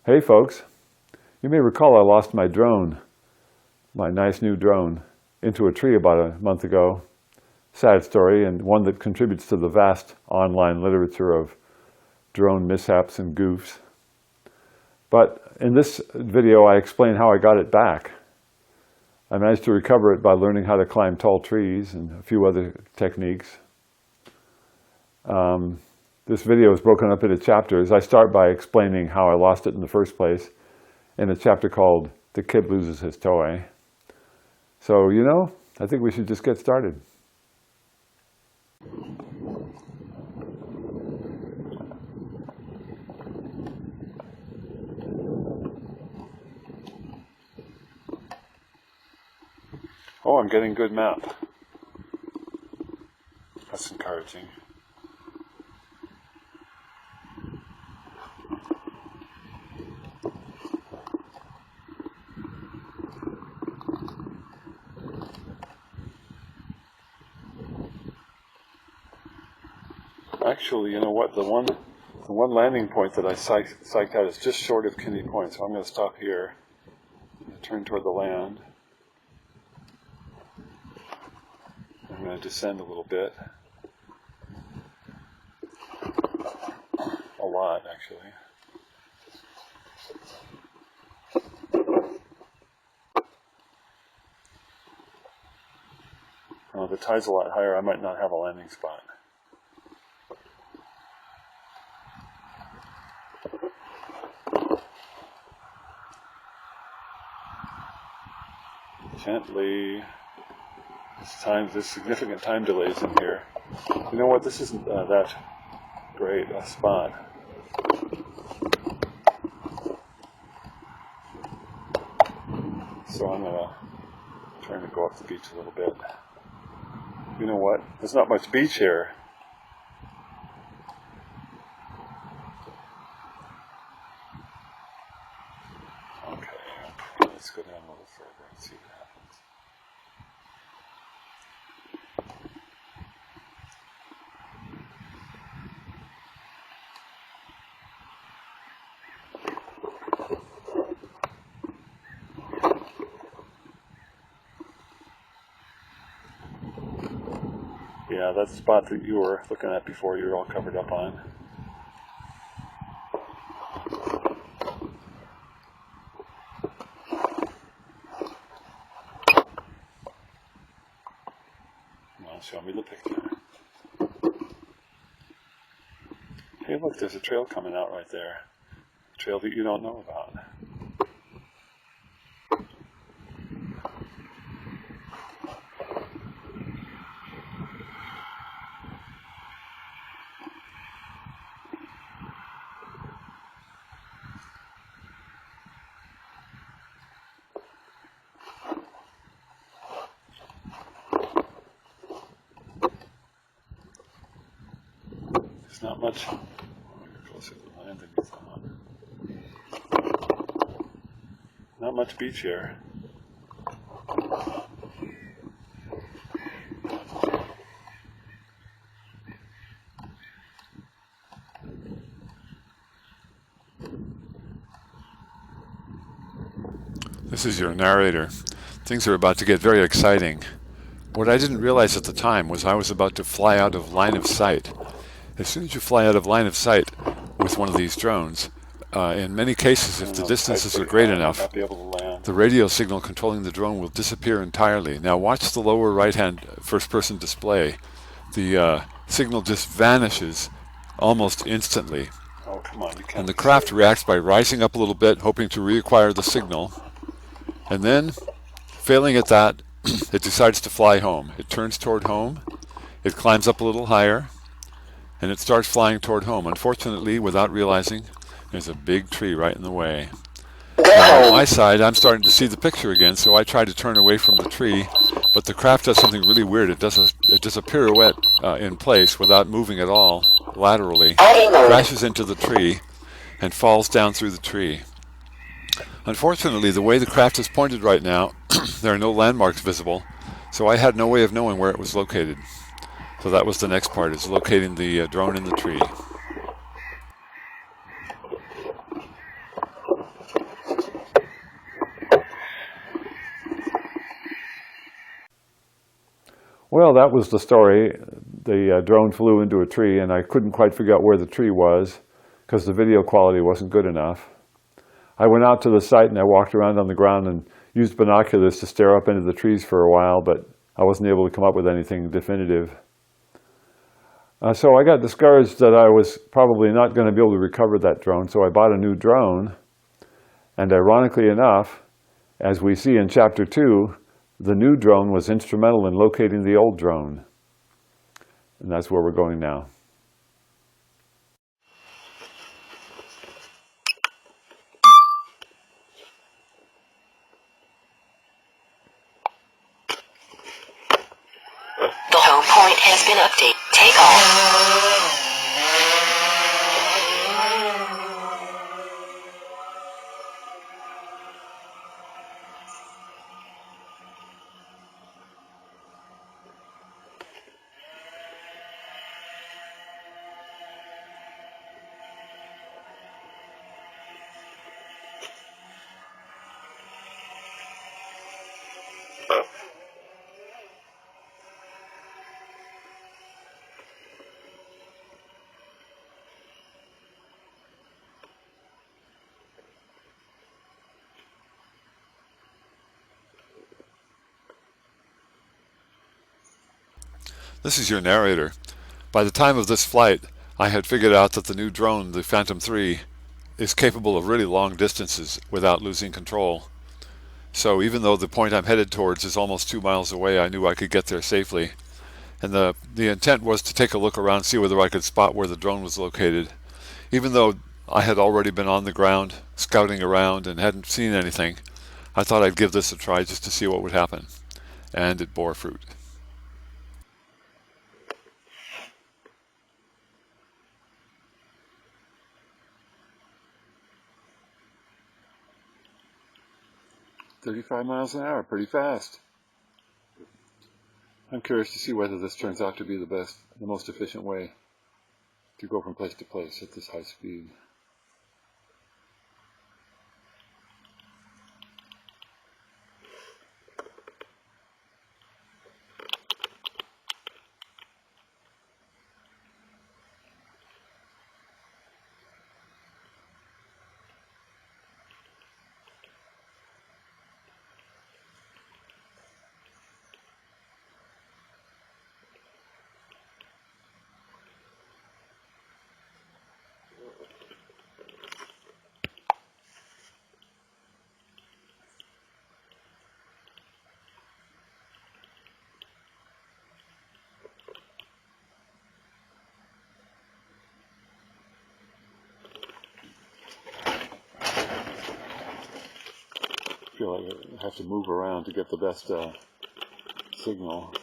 Hey folks, you may recall I lost my drone, my nice new drone, into a tree about a month ago. Sad story, and one that contributes to the vast online literature of drone mishaps and goofs. But in this video I explain how I got it back. I managed to recover it by learning how to climb tall trees and a few other techniques. This video is broken up into chapters. I start by explaining how I lost it in the first place in a chapter called "The Kid Loses His Toy." So, I think we should just get started. Oh, I'm getting good map. That's encouraging. Actually, you know what? The one landing point that I psyched out is just short of Kinney Point, so I'm going to stop here and turn toward the land. I'm going to descend a little bit. A lot, actually. Oh, the tide's a lot higher. I might not have a landing spot. Gently. There's significant time delays in here. You know what? This isn't that great a spot. So I'm trying to go up the beach a little bit. You know what? There's not much beach here. Okay, let's go down a little further and see what happens. Yeah, that spot that you were looking at before, you're all covered up on. Show me the picture. Hey, look, there's a trail coming out right there. A trail that you don't know about. There's not much. You're closer to the land than you thought. Not much beach here. This is your narrator. Things are about to get very exciting. What I didn't realize at the time was I was about to fly out of line of sight. As soon as you fly out of line of sight with one of these drones, in many cases, if the distances are great enough, the radio signal controlling the drone will disappear entirely. Now watch the lower right-hand first-person display. The signal just vanishes almost instantly. Oh, come on, you can't. And the craft reacts by rising up a little bit, hoping to reacquire the signal. And then, failing at that, it decides to fly home. It turns toward home, it climbs up a little higher, and it starts flying toward home. Unfortunately, without realizing, there's a big tree right in the way. Now, on my side, I'm starting to see the picture again, so I try to turn away from the tree, but the craft does something really weird. It does a pirouette in place without moving at all, laterally, crashes into the tree, and falls down through the tree. Unfortunately, the way the craft is pointed right now, there are no landmarks visible, so I had no way of knowing where it was located. So that was the next part, is locating the drone in the tree. Well, that was the story. The drone flew into a tree, and I couldn't quite figure out where the tree was because the video quality wasn't good enough. I went out to the site and I walked around on the ground and used binoculars to stare up into the trees for a while, but I wasn't able to come up with anything definitive. So I got discouraged that I was probably not going to be able to recover that drone, so I bought a new drone. And ironically enough, as we see in Chapter 2, the new drone was instrumental in locating the old drone. And that's where we're going now. The home point has been updated. Take off. This is your narrator. By the time of this flight, I had figured out that the new drone, the Phantom 3, is capable of really long distances without losing control. So even though the point I'm headed towards is almost 2 miles away, I knew I could get there safely. And the intent was to take a look around, see whether I could spot where the drone was located. Even though I had already been on the ground, scouting around, and hadn't seen anything, I thought I'd give this a try just to see what would happen. And it bore fruit. "35 miles an hour, pretty fast." I'm curious to see whether this turns out to be the most efficient way to go from place to place at this high speed. I feel like I have to move around to get the best signal.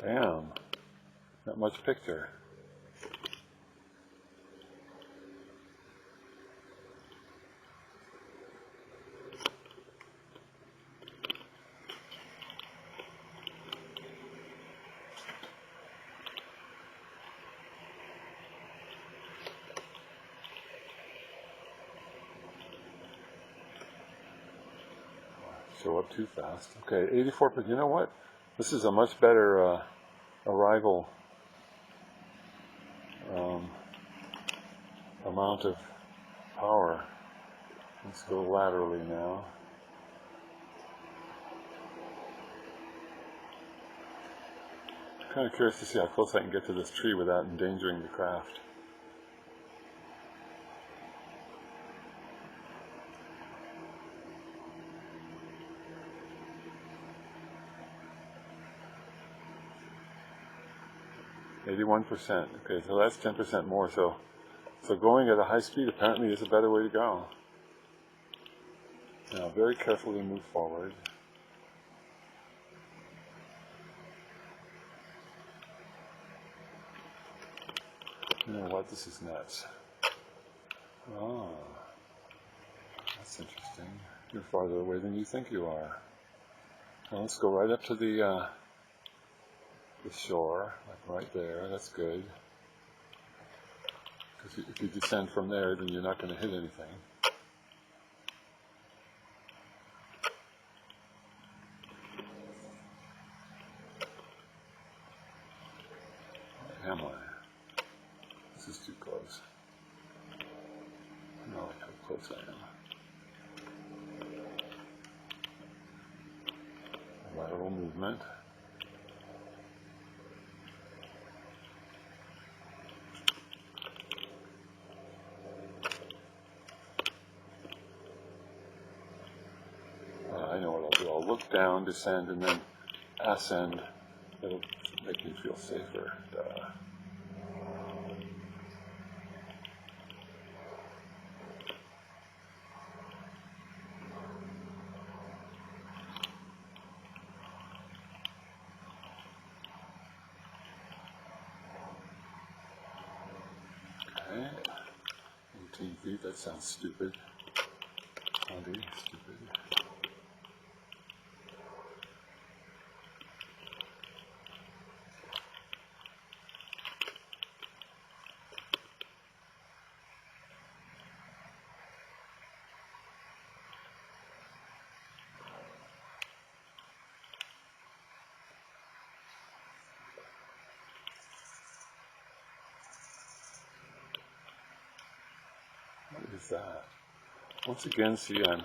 Damn, not much picture. Show up too fast. Okay, 84%. You know what? This is a much better arrival amount of power. Let's go laterally now. I'm kind of curious to see how close I can get to this tree without endangering the craft. %. Okay, so that's 10% more. So going at a high speed apparently is a better way to go. Now, very carefully move forward. You know what? This is nuts. Oh, that's interesting. You're farther away than you think you are. Well, let's go right up to the shore, like right there. That's good. Because if you descend from there, then you're not going to hit anything. Am I? This is too close. No, how close I am. Lateral movement. I know what I'll do. I'll look down, descend, and then ascend. It'll make me feel safer. Okay. 18 feet, that sounds stupid. 20, stupid. What is that? Once again, see, I'm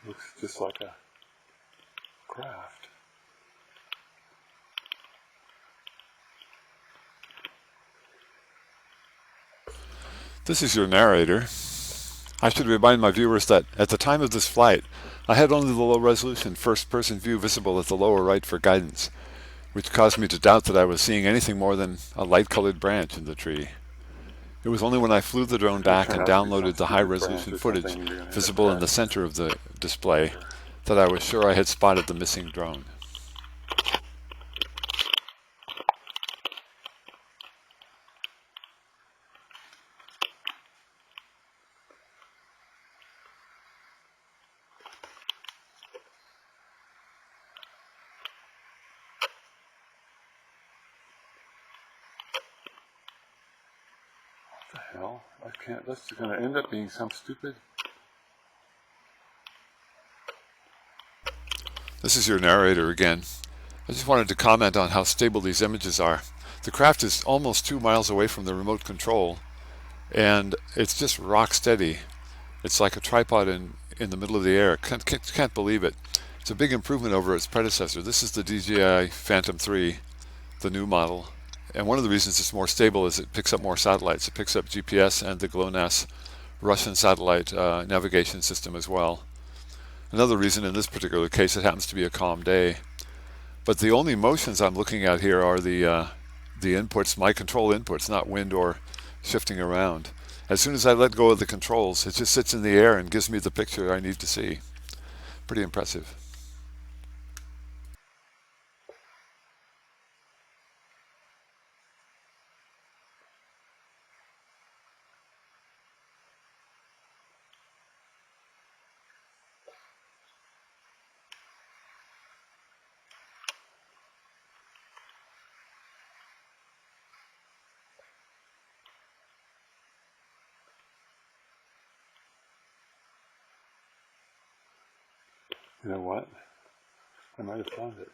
looks just like a craft. This is your narrator. I should remind my viewers that at the time of this flight, I had only the low-resolution first-person view visible at the lower right for guidance, which caused me to doubt that I was seeing anything more than a light-colored branch in the tree. It was only when I flew the drone back and downloaded the high-resolution footage visible in the center of the display that I was sure I had spotted the missing drone. What the hell? I can't. That's going to end up being some stupid. This is your narrator again. I just wanted to comment on how stable these images are. The craft is almost 2 miles away from the remote control, and it's just rock steady. It's like a tripod in the middle of the air. Can't believe it. It's a big improvement over its predecessor. This is the DJI Phantom 3, the new model. And one of the reasons it's more stable is it picks up more satellites. It picks up GPS and the GLONASS Russian satellite navigation system as well. Another reason in this particular case, it happens to be a calm day. But the only motions I'm looking at here are the inputs, my control inputs, not wind or shifting around. As soon as I let go of the controls, it just sits in the air and gives me the picture I need to see. Pretty impressive. You know what? I might have found it.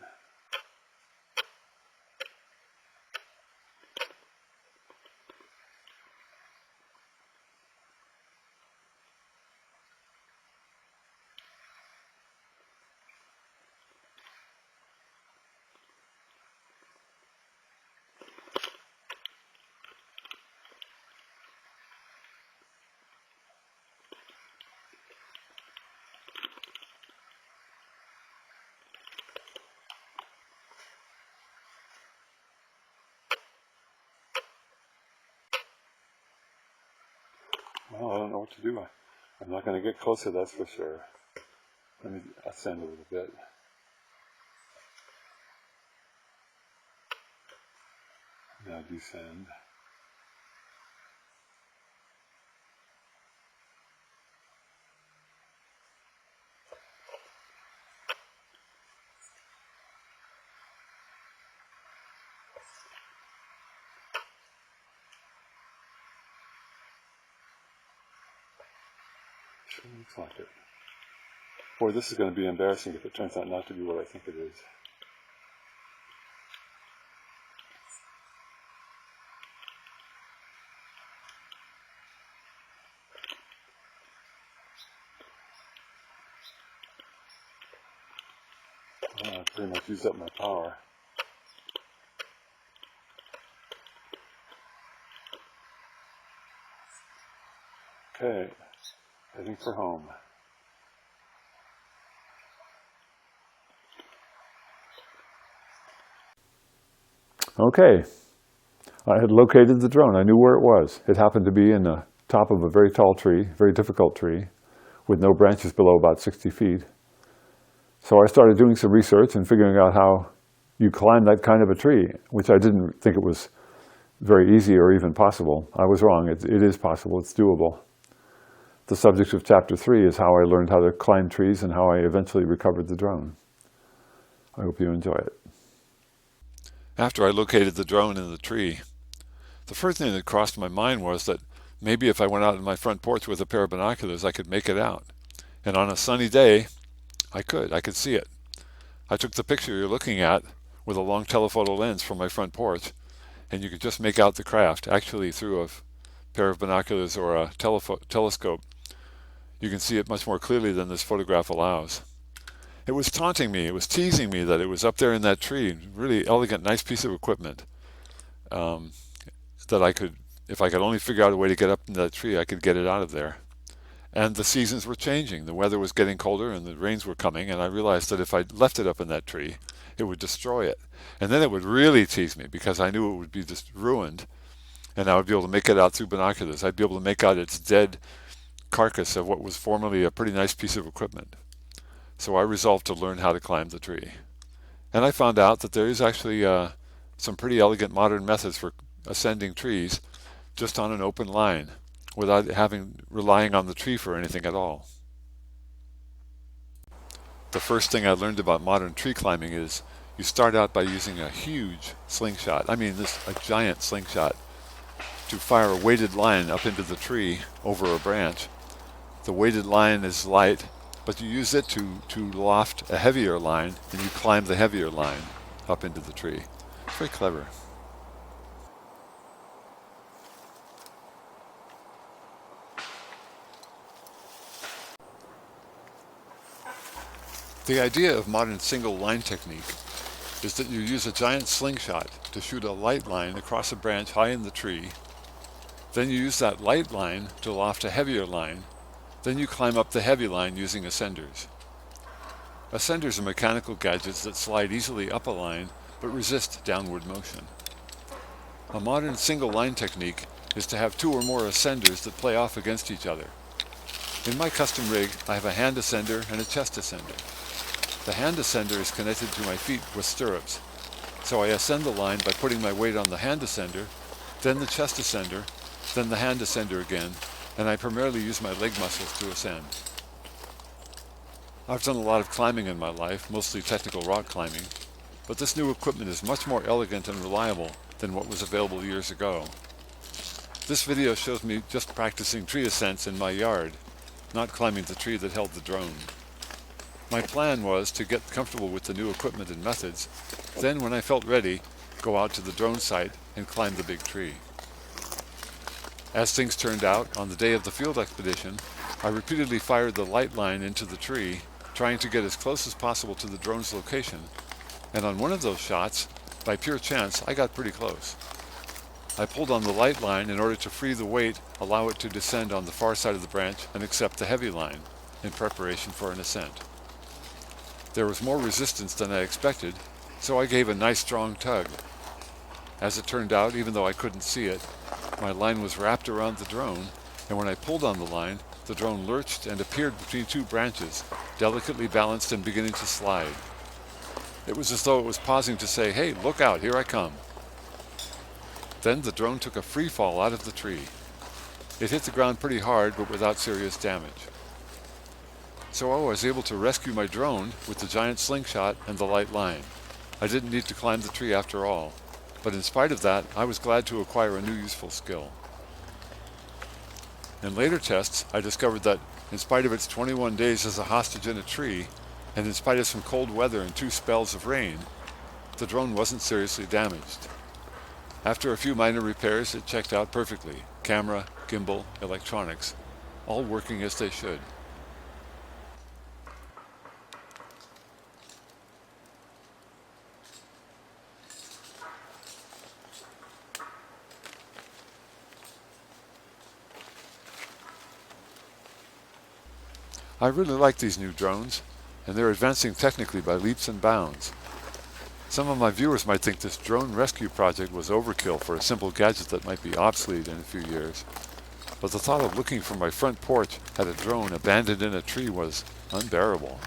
Well, I don't know what to do. I'm not going to get closer, that's for sure. Let me ascend a little bit. Now descend. Sure looks like it. Boy, this is going to be embarrassing if it turns out not to be what I think it is. I pretty much used up my power. Okay, heading for home. Okay, I had located the drone. I knew where it was. It happened to be in the top of a very tall tree, very difficult tree, with no branches below about 60 feet. So I started doing some research and figuring out how you climb that kind of a tree, which I didn't think it was very easy or even possible. I was wrong. It is possible. It's doable. The subject of Chapter 3 is how I learned how to climb trees and how I eventually recovered the drone. I hope you enjoy it. After I located the drone in the tree, the first thing that crossed my mind was that maybe if I went out on my front porch with a pair of binoculars, I could make it out. And on a sunny day, I could see it. I took the picture you're looking at with a long telephoto lens from my front porch, and you could just make out the craft, actually through a pair of binoculars or a telescope. You can see it much more clearly than this photograph allows. It was taunting me, it was teasing me that it was up there in that tree, really elegant, nice piece of equipment, that I could, if I could only figure out a way to get up in that tree, I could get it out of there. And the seasons were changing. The weather was getting colder and the rains were coming, and I realized that if I left it up in that tree, it would destroy it. And then it would really tease me because I knew it would be just ruined, and I would be able to make it out through binoculars. I'd be able to make out its dead carcass of what was formerly a pretty nice piece of equipment. So I resolved to learn how to climb the tree. And I found out that there is actually some pretty elegant modern methods for ascending trees just on an open line, without relying on the tree for anything at all. The first thing I learned about modern tree climbing is you start out by using a huge slingshot, a giant slingshot, to fire a weighted line up into the tree over a branch. The weighted line is light, but you use it to loft a heavier line, and you climb the heavier line up into the tree. It's very clever. The idea of modern single line technique is that you use a giant slingshot to shoot a light line across a branch high in the tree. Then you use that light line to loft a heavier line. Then you climb up the heavy line using ascenders. Ascenders are mechanical gadgets that slide easily up a line but resist downward motion. A modern single line technique is to have two or more ascenders that play off against each other. In my custom rig, I have a hand ascender and a chest ascender. The hand ascender is connected to my feet with stirrups, so I ascend the line by putting my weight on the hand ascender, then the chest ascender, then the hand ascender again, and I primarily use my leg muscles to ascend. I've done a lot of climbing in my life, mostly technical rock climbing, but this new equipment is much more elegant and reliable than what was available years ago. This video shows me just practicing tree ascents in my yard, not climbing the tree that held the drone. My plan was to get comfortable with the new equipment and methods, then when I felt ready, go out to the drone site and climb the big tree. As things turned out, on the day of the field expedition, I repeatedly fired the light line into the tree, trying to get as close as possible to the drone's location, and on one of those shots, by pure chance, I got pretty close. I pulled on the light line in order to free the weight, allow it to descend on the far side of the branch, and accept the heavy line, in preparation for an ascent. There was more resistance than I expected, so I gave a nice strong tug. As it turned out, even though I couldn't see it, my line was wrapped around the drone, and when I pulled on the line, the drone lurched and appeared between two branches, delicately balanced and beginning to slide. It was as though it was pausing to say, "Hey, look out, here I come." Then the drone took a free fall out of the tree. It hit the ground pretty hard, but without serious damage. So I was able to rescue my drone with the giant slingshot and the light line. I didn't need to climb the tree after all, but in spite of that, I was glad to acquire a new useful skill. In later tests, I discovered that, in spite of its 21 days as a hostage in a tree, and in spite of some cold weather and 2 spells of rain, the drone wasn't seriously damaged. After a few minor repairs, it checked out perfectly. Camera, gimbal, electronics, all working as they should. I really like these new drones, and they're advancing technically by leaps and bounds. Some of my viewers might think this drone rescue project was overkill for a simple gadget that might be obsolete in a few years, but the thought of looking from my front porch at a drone abandoned in a tree was unbearable.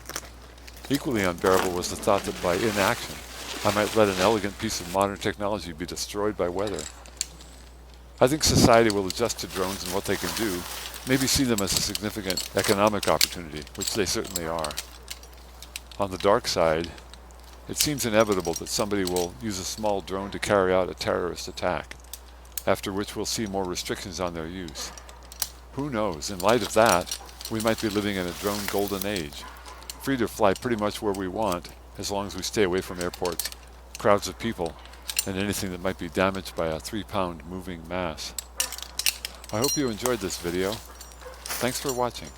Equally unbearable was the thought that by inaction, I might let an elegant piece of modern technology be destroyed by weather. I think society will adjust to drones and what they can do, maybe see them as a significant economic opportunity, which they certainly are. On the dark side, it seems inevitable that somebody will use a small drone to carry out a terrorist attack, after which we'll see more restrictions on their use. Who knows, in light of that, we might be living in a drone golden age, free to fly pretty much where we want, as long as we stay away from airports, crowds of people, and anything that might be damaged by a 3-pound moving mass. I hope you enjoyed this video. Thanks for watching.